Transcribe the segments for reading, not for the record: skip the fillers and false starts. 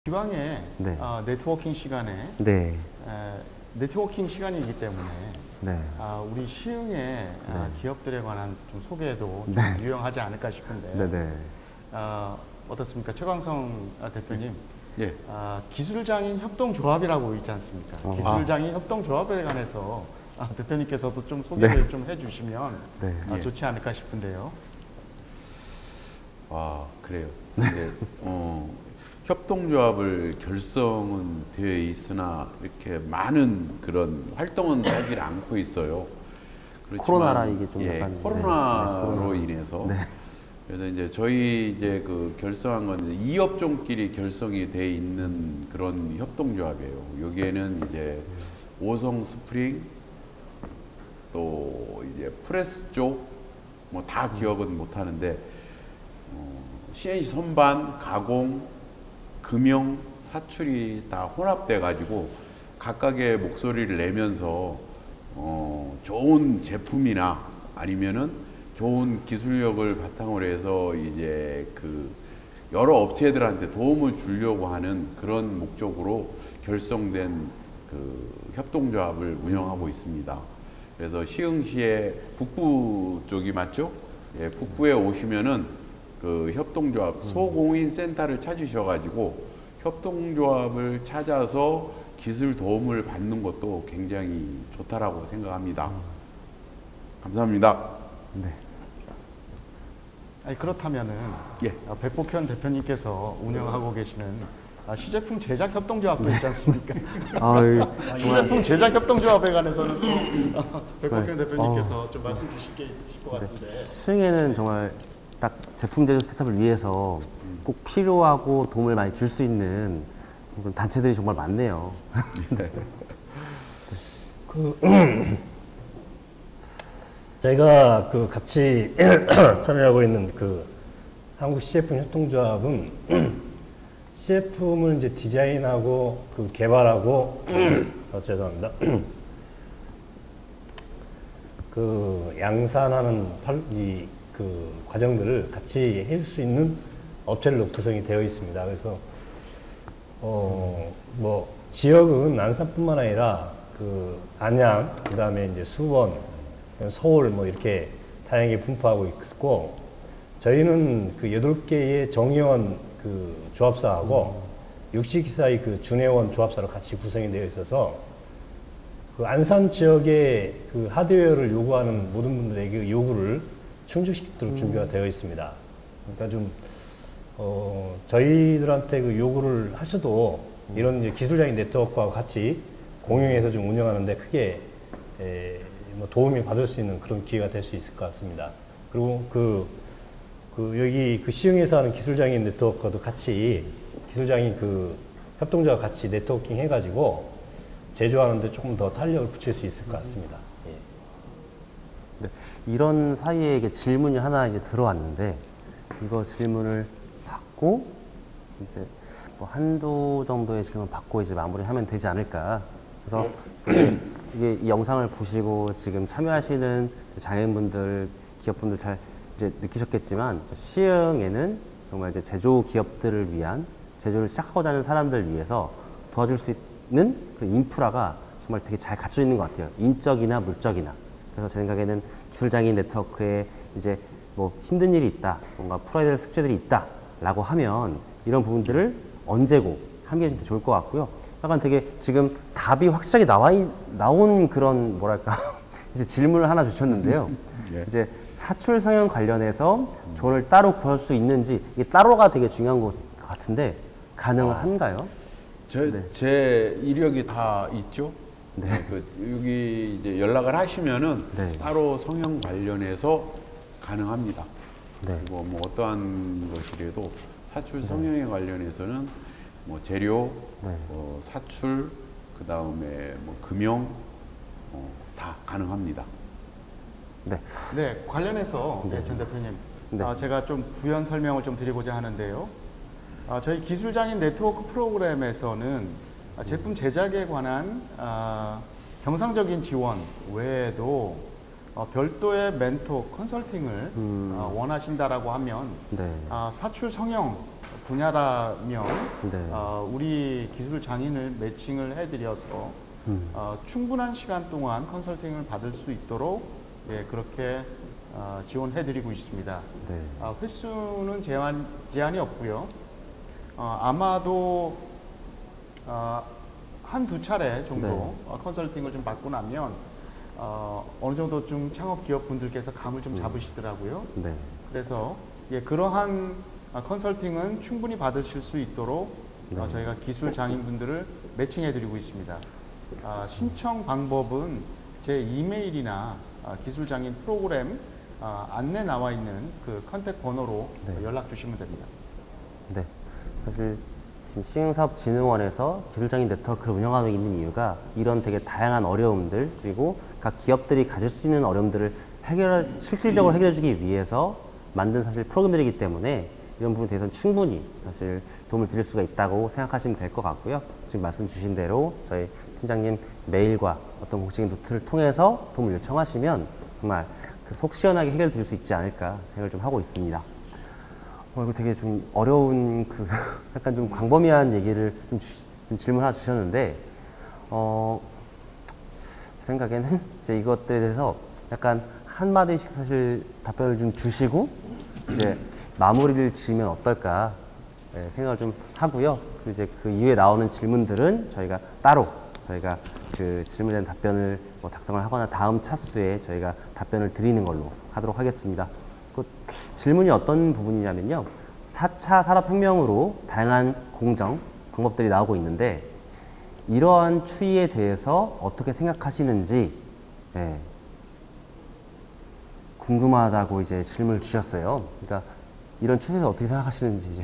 기왕에 네. 네트워킹 시간에 네. 네트워킹 시간이기 때문에 네. 우리 시흥의 기업들에 관한 좀 소개도 좀 네. 유용하지 않을까 싶은데 네네. 어떻습니까? 최광성 대표님. 예. 기술장인 협동조합이라고 있지 않습니까? 기술장인 협동조합에 관해서 대표님께서도 좀 소개를 네. 좀 해주시면 네. 좋지 않을까 싶은데요. 그래요. 근데 협동조합을 결성은 되어 있으나 이렇게 많은 그런 활동은 하질 않고 있어요. 그렇지만, 코로나라 이게 좀 약간 코로나로 인해서 네. 그래서 이제 저희 이제 그 결성한 건 이 업종끼리 결성이 돼 있는 그런 협동조합이에요. 여기에는 이제 오성 스프링 또 이제 프레스 쪽 뭐 다 기억은 못 하는데 CNC 선반, 가공, 금형, 사출이 다 혼합돼 가지고 각각의 목소리를 내면서 좋은 제품이나 아니면은 좋은 기술력을 바탕으로 해서 이제 그 여러 업체들한테 도움을 주려고 하는 그런 목적으로 결성된 그 협동조합을 운영하고 있습니다. 그래서 시흥시의 북부 쪽이 맞죠? 예, 북부에 오시면은 그 협동조합 소공인 센터를 찾으셔가지고 협동조합을 찾아서 기술 도움을 받는 것도 굉장히 좋다라고 생각합니다. 감사합니다. 네. 그렇다면은 예. 백복현 대표님께서 운영하고 계시는 시제품 제작 협동조합도 있지 않습니까? 시제품 제작 협동조합에 관해서는 또 백복현 대표님께서 좀 말씀 주실 게 있으실 것 같은데. 시흥에는 정말 딱 제품 제조 스타트업을 위해서 꼭 필요하고 도움을 많이 줄 수 있는 그런 단체들이 정말 많네요. 저희가 그 같이 참여하고 있는 그 한국 시제품 협동조합은 시제품을 이제 디자인하고 그 개발하고 죄송합니다. 그 양산하는 그 과정들을 같이 해줄 수 있는 업체로 구성이 되어 있습니다. 그래서 뭐 지역은 안산뿐만 아니라 그 안양, 그다음에 이제 수원, 서울 뭐 이렇게 다양하게 분포하고 있고, 저희는 그 8개의 정의원 그 조합사하고 60기사의 그 준회원 조합사로 같이 구성이 되어 있어서 그 안산 지역의 그 하드웨어를 요구하는 모든 분들에게 그 요구를 충족시키도록 준비가 되어 있습니다. 그러니까 좀 저희들한테 그 요구를 하셔도 이런 이제 기술적인 네트워크와 같이 공용해서 좀 운영하는데 크게 뭐 도움이 받을 수 있는 그런 기회가 될 수 있을 것 같습니다. 그리고 여기 그 시흥에서 하는 기술장인 네트워크도 같이 기술장인 그 협동조합 같이 네트워킹 해가지고 제조하는데 조금 더 탄력을 붙일 수 있을 것 같습니다. 예. 네. 이런 사이에 이게 질문이 하나 이제 들어왔는데, 이거 질문을 받고 이제 뭐 한두 정도의 질문 받고 이제 마무리하면 되지 않을까. 그래서 이게 이 영상을 보시고 지금 참여하시는 장애인분들, 기업분들 잘 이제 느끼셨겠지만, 시흥에는 정말 이제 제조 기업들을 위한, 제조를 시작하고자 하는 사람들을 위해서 도와줄 수 있는 그 인프라가 정말 되게 잘 갖춰져 있는 것 같아요. 인적이나 물적이나. 그래서 제 생각에는 기술장애인 네트워크에 이제 뭐 힘든 일이 있다, 뭔가 풀어야 될 숙제들이 있다 라고 하면 이런 부분들을 언제고 함께 해주면 좋을 것 같고요. 약간 되게 지금 답이 확실하게 나온 그런 뭐랄까 이제 질문을 하나 주셨는데요. 예. 이제 사출 성형 관련해서 돈을 따로 구할 수 있는지, 이게 따로가 되게 중요한 것 같은데 가능한가요? 제 이력이 다 있죠. 네. 여기 이제 연락을 하시면은 네. 따로 성형 관련해서 가능합니다. 네. 그리고 뭐 어떠한 것이라도 사출 성형에 관련해서는 뭐 재료, 네. 사출, 그 다음에 뭐 금형 다 가능합니다. 네. 네, 관련해서 전 대표님, 네. 제가 좀 부연 설명을 좀 드리고자 하는데요. 저희 기술장인 네트워크 프로그램에서는 제품 제작에 관한 경상적인 지원 외에도 별도의 멘토 컨설팅을 원하신다라고 하면 네. 사출 성형 분야라면 네. 우리 기술 장인을 매칭을 해드려서 충분한 시간 동안 컨설팅을 받을 수 있도록 예, 그렇게 지원해드리고 있습니다. 네. 횟수는 제한이 없고요. 아마도 한두 차례 정도 네. 컨설팅을 좀 받고 나면 어느 정도 좀 창업 기업 분들께서 감을 좀 잡으시더라고요. 네. 그래서 예, 그러한 컨설팅은 충분히 받으실 수 있도록 네. 저희가 기술 장인분들을 매칭해드리고 있습니다. 신청 방법은 제 이메일이나 기술 장인 프로그램 안내 나와 있는 그 컨택 번호로 네. 연락 주시면 됩니다. 네. 사실 지금 시흥사업진흥원에서 기술장인 네트워크를 운영하고 있는 이유가 이런 되게 다양한 어려움들 그리고 각 기업들이 가질 수 있는 어려움들을 실질적으로 해결해주기 위해서 만든 사실 프로그램들이기 때문에 이런 부분에 대해서는 충분히 사실 도움을 드릴 수가 있다고 생각하시면 될 것 같고요. 지금 말씀 주신 대로 저희 팀장님 메일과 어떤 공식적인 노트를 통해서 도움을 요청하시면 정말 그 속 시원하게 해결 드릴 수 있지 않을까 생각을 좀 하고 있습니다. 이거 되게 좀 어려운 약간 좀 광범위한 얘기를 좀 질문 하나 주셨는데 제 생각에는 이제 이것들에 대해서 약간 한마디씩 사실 답변을 좀 주시고 이제 마무리를 지으면 어떨까 생각을 좀 하고요. 이제 그 이후에 나오는 질문들은 저희가 따로 저희가 그 질문에 대한 답변을 작성을 하거나 다음 차수에 저희가 답변을 드리는 걸로 하도록 하겠습니다. 그 질문이 어떤 부분이냐면요. 4차 산업혁명으로 다양한 공정 방법들이 나오고 있는데 이러한 추이에 대해서 어떻게 생각하시는지 궁금하다고 이제 질문을 주셨어요. 그러니까 이런 추세에 어떻게 생각하시는지 이제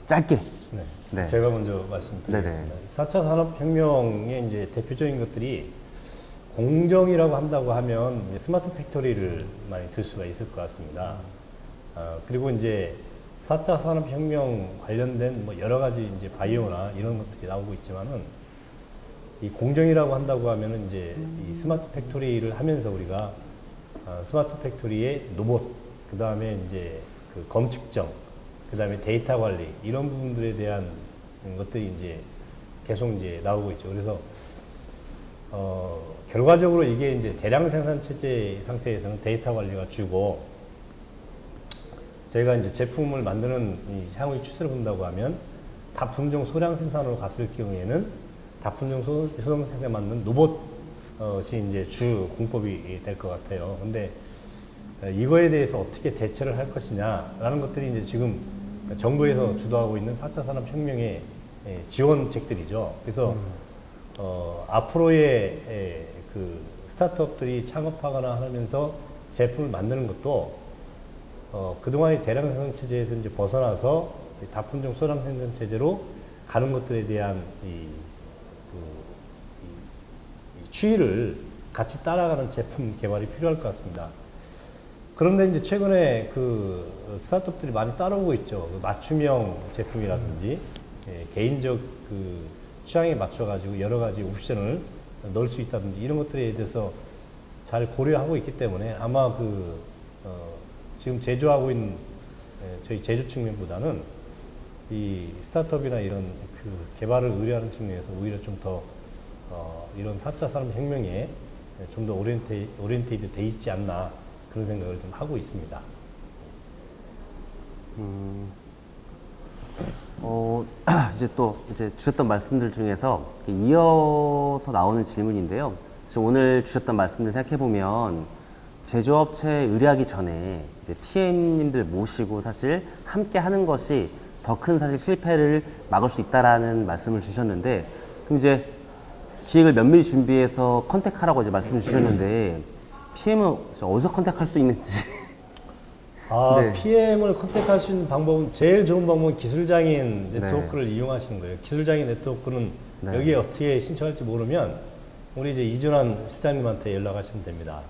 짧게. 네. 네. 제가 먼저 말씀드리겠습니다. 네네. 4차 산업혁명의 이제 대표적인 것들이 공정이라고 한다고 하면 이제 스마트 팩토리를 많이 들 수가 있을 것 같습니다. 그리고 이제 4차 산업혁명 관련된 뭐 여러 가지 이제 바이오나 이런 것들이 나오고 있지만은 이 공정이라고 한다고 하면은 이제 이 스마트 팩토리를 하면서 우리가 스마트 팩토리의 로봇, 그 다음에 이제 그 검측정, 그 다음에 데이터 관리 이런 부분들에 대한 것들이 이제 계속 이제 나오고 있죠. 그래서 결과적으로 이게 이제 대량 생산 체제 상태에서는 데이터 관리가 주고 저희가 이제 제품을 만드는 이 향후의 추세를 본다고 하면 다품종 소량 생산으로 갔을 경우에는 다품종 소량 생산에 맞는 로봇이 이제 주 공법이 될 것 같아요. 근데 이거에 대해서 어떻게 대처를 할 것이냐라는 것들이 이제 지금 정부에서 주도하고 있는 4차 산업혁명의 지원책들이죠. 그래서 앞으로의 그 스타트업들이 창업하거나 하면서 제품을 만드는 것도 그동안의 대량 생산 체제에서 이제 벗어나서 다품종 소량 생산 체제로 가는 것들에 대한 이 추이를 같이 따라가는 제품 개발이 필요할 것 같습니다. 그런데 이제 최근에 그 스타트업들이 많이 따라오고 있죠. 그 맞춤형 제품이라든지 개인적 그 취향에 맞춰가지고 여러 가지 옵션을 넣을 수 있다든지 이런 것들에 대해서 잘 고려하고 있기 때문에 아마 지금 제조하고 있는 저희 제조 측면보다는 이 스타트업이나 이런 그 개발을 의뢰하는 측면에서 오히려 좀 더 이런 4차 산업혁명에 좀 더 오리엔테이드 돼 있지 않나 그런 생각을 좀 하고 있습니다. 이제 또 주셨던 말씀들 중에서 이어서 나오는 질문인데요. 오늘 주셨던 말씀들 생각해 보면 제조업체에 의뢰하기 전에 이제 PM님들 모시고 사실 함께 하는 것이 더 큰 사실 실패를 막을 수 있다라는 말씀을 주셨는데 그럼 이제 기획을 면밀히 준비해서 컨택하라고 이제 말씀을 주셨는데 PM은 어디서 컨택할 수 있는지. 네. PM을 컨택할 수 있는 방법은 제일 좋은 방법은 기술장인 네트워크를 이용하시는 거예요. 기술장인 네트워크는 여기에 어떻게 신청할지 모르면 우리 이제 이준환 실장님한테 연락하시면 됩니다.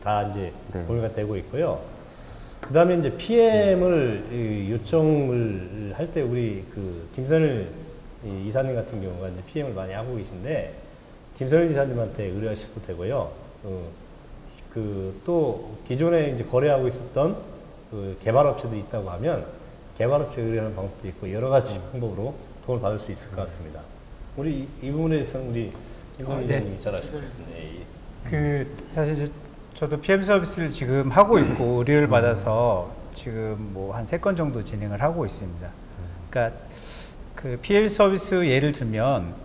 다 이제 공유가 되고 있고요. 그 다음에 이제 PM을 요청을 할 때 우리 그 김선일 이사님 같은 경우가 이제 PM을 많이 하고 계신데 김선일 이사님한테 의뢰하셔도 되고요. 또 기존에 이제 거래하고 있었던 그 개발업체들이 있다고 하면 개발업체 의뢰하는 방법도 있고 여러 가지 방법으로 도움을 받을 수 있을 것 같습니다. 우리 이 부분에 대해서는 우리 김성희 회장님이 잘 아실 것 같은데. 사실 저도 PM 서비스를 지금 하고 있고 의뢰를 받아서 지금 뭐 한 3건 정도 진행을 하고 있습니다. 그러니까 그 PM 서비스 예를 들면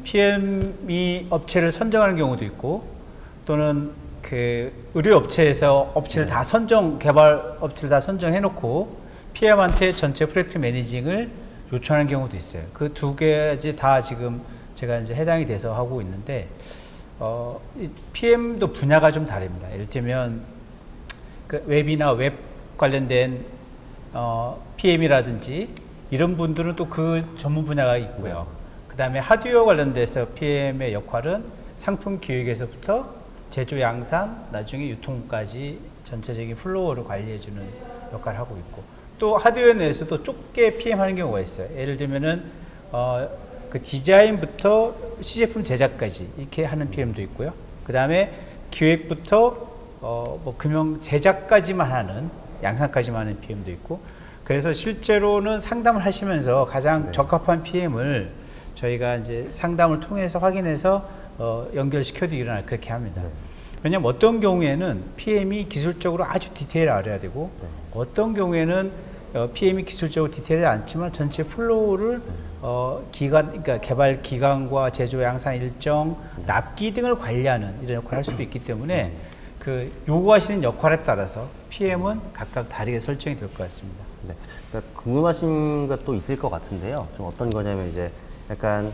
PM이 업체를 선정하는 경우도 있고 또는 그 의료 업체에서 업체를 다 개발 업체를 다 선정해 놓고 PM한테 전체 프로젝트 매니징을 요청하는 경우도 있어요. 그 2가지 다 지금 제가 이제 해당이 돼서 하고 있는데, 이 PM도 분야가 좀 다릅니다. 예를 들면, 그 웹이나 웹 관련된, PM이라든지, 이런 분들은 또 그 전문 분야가 있고요. 그 다음에 하드웨어 관련돼서 PM의 역할은 상품 기획에서부터 제조 양산, 나중에 유통까지 전체적인 플로우를 관리해주는 역할을 하고 있고, 또 하드웨어 내에서도 좁게 PM 하는 경우가 있어요. 예를 들면은, 그 디자인부터 시제품 제작까지 이렇게 하는 PM도 있고요. 그 다음에 기획부터, 뭐 금형 제작까지만 하는, 양산까지만 하는 PM도 있고, 그래서 실제로는 상담을 하시면서 가장 적합한 PM을 저희가 이제 상담을 통해서 확인해서 연결시켜드리거나 그렇게 합니다. 왜냐하면 어떤 경우에는 PM이 기술적으로 아주 디테일을 알아야 되고 어떤 경우에는 PM이 기술적으로 디테일하지 않지만 전체 플로우를 그러니까 개발 기간과 제조 양산 일정, 납기 등을 관리하는 이런 역할을 할 수도 있기 때문에 그 요구하시는 역할에 따라서 PM은 각각 다르게 설정이 될 것 같습니다. 네. 그러니까 궁금하신 것도 있을 것 같은데요. 좀 어떤 거냐면 이제 약간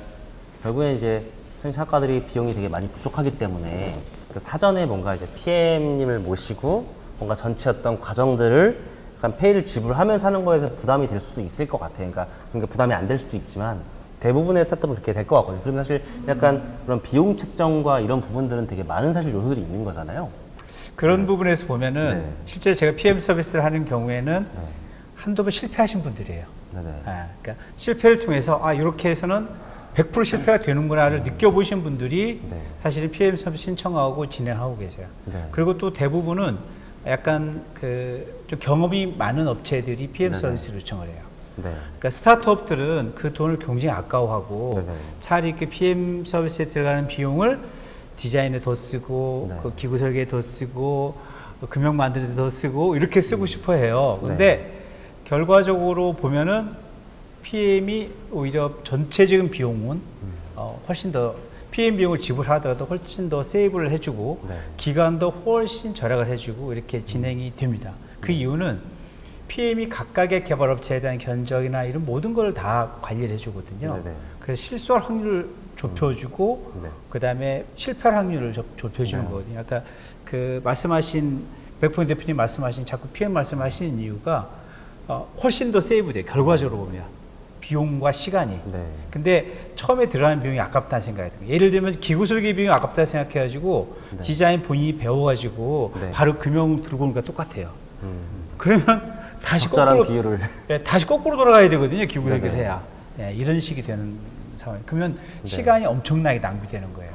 결국에 이제 생산학과들이 비용이 되게 많이 부족하기 때문에 그 사전에 뭔가 이제 PM님을 모시고 뭔가 전체 어떤 과정들을 약간 페이를 지불하면서 하는 거에서 부담이 될 수도 있을 것 같아요. 그러니까 부담이 안 될 수도 있지만 대부분의 스타트업은 그렇게 될 것 같거든요. 그러면 사실 약간 그런 비용 책정과 이런 부분들은 되게 많은 사실 요소들이 있는 거잖아요. 그런 부분에서 보면은 실제 제가 PM 서비스를 하는 경우에는 한두 번 실패하신 분들이에요. 그러니까 실패를 통해서 이렇게 해서는 100% 실패가 되는구나를 느껴보신 분들이 사실은 PM 서비스 신청하고 진행하고 계세요. 그리고 또 대부분은 약간 좀 경험이 많은 업체들이 PM 서비스를 요청을 해요. 그러니까 스타트업들은 그 돈을 굉장히 아까워하고 차라리 그 PM 서비스에 들어가는 비용을 디자인에 더 쓰고 그 기구 설계에 더 쓰고 금형 만드는 데 더 쓰고 이렇게 쓰고 싶어 해요. 근데 결과적으로 보면은 PM이 오히려 전체적인 비용은 훨씬 더 PM 비용을 지불하더라도 훨씬 더 세이브를 해주고 기간도 훨씬 절약을 해주고 이렇게 진행이 됩니다. 그 이유는 PM이 각각의 개발업체에 대한 견적이나 이런 모든 걸 다 관리를 해주거든요. 그래서 실수할 확률을 좁혀주고 그 다음에 실패할 확률을 좁혀주는 거거든요. 아까 그 말씀하신 백포인 대표님 말씀하신 자꾸 PM 말씀하시는 이유가 훨씬 더 세이브 돼요. 결과적으로 보면 비용과 시간이. 근데 처음에 들어가는 비용이 아깝다는 생각이 들어요. 예를 들면 기구 설계 비용이 아깝다 생각해가지고 디자인 본인이 배워가지고 바로 금형 들고 오는 거랑 똑같아요. 그러면 다시 거꾸로 비율을 다시 거꾸로 돌아가야 되거든요. 기구 설계를 해야. 이런 식이 되는 상황. 그러면 시간이 엄청나게 낭비되는 거예요.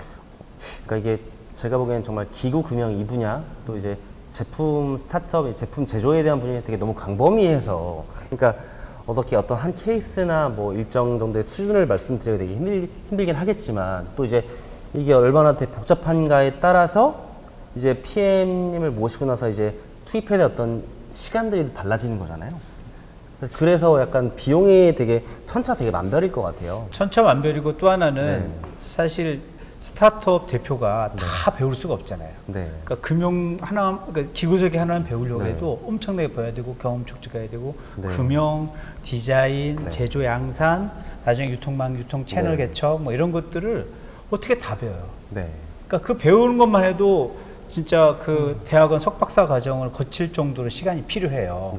그러니까 이게 제가 보기에는 정말 기구 금형 이 분야 또 이제 제품 스타트업 제품 제조에 대한 분야가 되게 너무 광범위해서 그러니까 어떻게 어떤 한 케이스나 뭐 일정 정도의 수준을 말씀드리기 되게 힘들긴 하겠지만 또 이제 이게 얼마나 되게 복잡한가에 따라서 이제 PM님을 모시고 나서 이제 투입해야 될 어떤 시간들이 달라지는 거잖아요. 그래서 약간 비용이 되게 천차만별일 것 같아요. 천차만별이고 또 하나는 사실 스타트업 대표가 다 배울 수가 없잖아요. 그러니까 금융 하나, 그러니까 기구 설계 하나만 배우려고 해도 엄청나게 배워야 되고 경험 축적해야 되고 금융, 디자인, 제조 양산, 나중에 유통망, 유통 채널 개척 뭐 이런 것들을 어떻게 다 배워요. 그러니까 그 배우는 것만 해도 진짜 그 대학원 석박사 과정을 거칠 정도로 시간이 필요해요.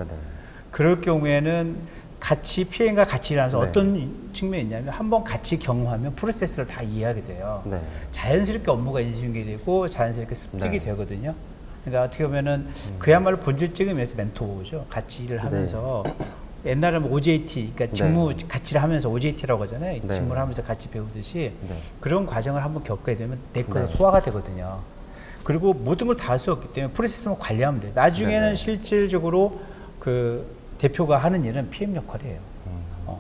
그럴 경우에는 같이 PM과 같이 일하면서 어떤 측면이 있냐면 한번 같이 경험하면 프로세스를 다 이해하게 돼요. 자연스럽게 업무가 인수인계 되고 자연스럽게 습득이 되거든요. 그러니까 어떻게 보면은 그야말로 본질적인 면에서 멘토죠. 같이 일을 하면서 옛날에는 OJT, 그러니까 직무 같이 하면서 OJT라고 하잖아요. 직무를 하면서 같이 배우듯이 그런 과정을 한번 겪게 되면 내 거에 소화가 되거든요. 그리고 모든 걸 다 할 수 없기 때문에 프로세스만 관리하면 돼요. 나중에는 실질적으로 그 대표가 하는 일은 PM 역할이에요.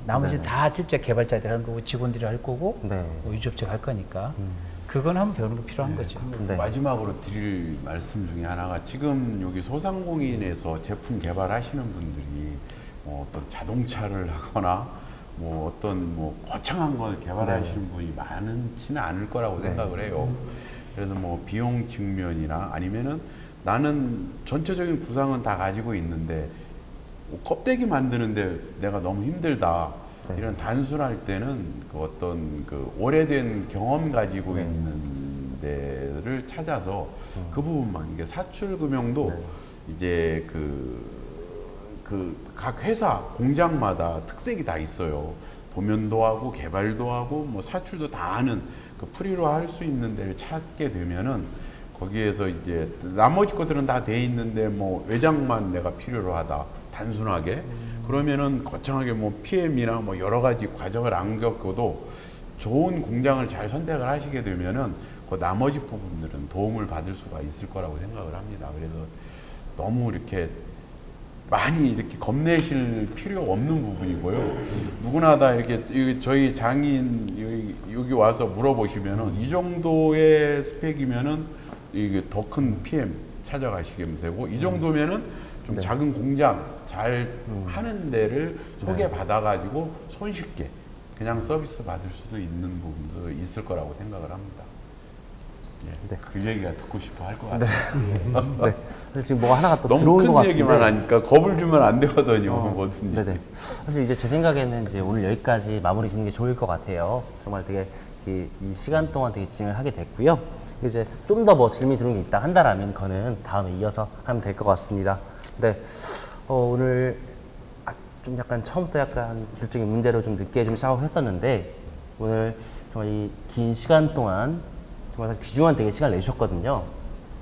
나머지는 다 실제 개발자들이 하는 거고 직원들이 할 거고 유지업체가 할 거니까 그건 한번 배우는 거 필요한 거죠. 마지막으로 드릴 말씀 중에 하나가 지금 여기 소상공인에서 제품 개발하시는 분들이 뭐 어떤 자동차를 하거나 뭐 어떤 뭐 거창한 걸 개발하시는 분이 많지는 않을 거라고 생각을 해요. 그래서 뭐 비용 측면이나 아니면은 나는 전체적인 구상은 다 가지고 있는데 껍데기 만드는데 내가 너무 힘들다. 이런 단순할 때는 그 어떤 그 오래된 경험 가지고 있는 데를 찾아서 그 부분만 이게 사출 금융도 이제 각 회사 공장마다 특색이 다 있어요. 도면도 하고 개발도 하고 뭐 사출도 다 하는 그 프리로 할 수 있는 데를 찾게 되면은 거기에서 이제 나머지 것들은 다 돼 있는데 뭐 외장만 내가 필요로 하다 단순하게 그러면은 거창하게 뭐 PM이나 뭐 여러 가지 과정을 안 겪어도 좋은 공장을 잘 선택을 하시게 되면은 그 나머지 부분들은 도움을 받을 수가 있을 거라고 생각을 합니다. 그래서 너무 이렇게 많이 이렇게 겁내실 필요 없는 부분이고요. 누구나 다 이렇게 저희 장인 여기 와서 물어보시면은 이 정도의 스펙이면은 이게 더 큰 PM 찾아가시면 되고 이 정도면은 좀 작은 공장 잘 하는 데를 소개받아가지고 손쉽게 그냥 서비스 받을 수도 있는 부분도 있을 거라고 생각을 합니다. 그 얘기가 듣고 싶어 할 것 같아요. 사실 지금 뭐 하나가 또 너무 들어온 것 큰 같은데 얘기만 하니까 겁을 주면 안 되거든요. 뭐든지. 사실 이제 제 생각에는 이제 오늘 여기까지 마무리 짓는 게 좋을 것 같아요. 정말 되게 이 시간 동안 되게 진행을 하게 됐고요. 이제 좀 더 뭐 질문이 들어온 게 있다 한다라면 그거는 다음에 이어서 하면 될 것 같습니다. 근데 오늘 좀 약간 처음부터 약간 기술적인 문제로 좀 늦게 좀 시작을 했었는데 오늘 정말 이 긴 시간 동안 정말 귀중한 되게 시간을 내주셨거든요.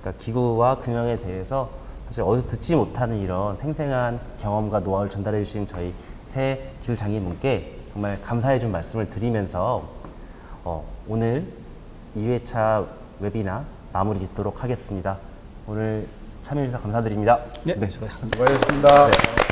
그러니까 기구와 금융에 대해서 사실 어디서 듣지 못하는 이런 생생한 경험과 노하우를 전달해 주신 저희 새 기술 장인분께 정말 감사해 준 말씀을 드리면서 오늘 2회차 웨비나 마무리 짓도록 하겠습니다. 오늘 참여해 주셔서 감사드립니다. 수고하셨습니다. 수고하셨습니다.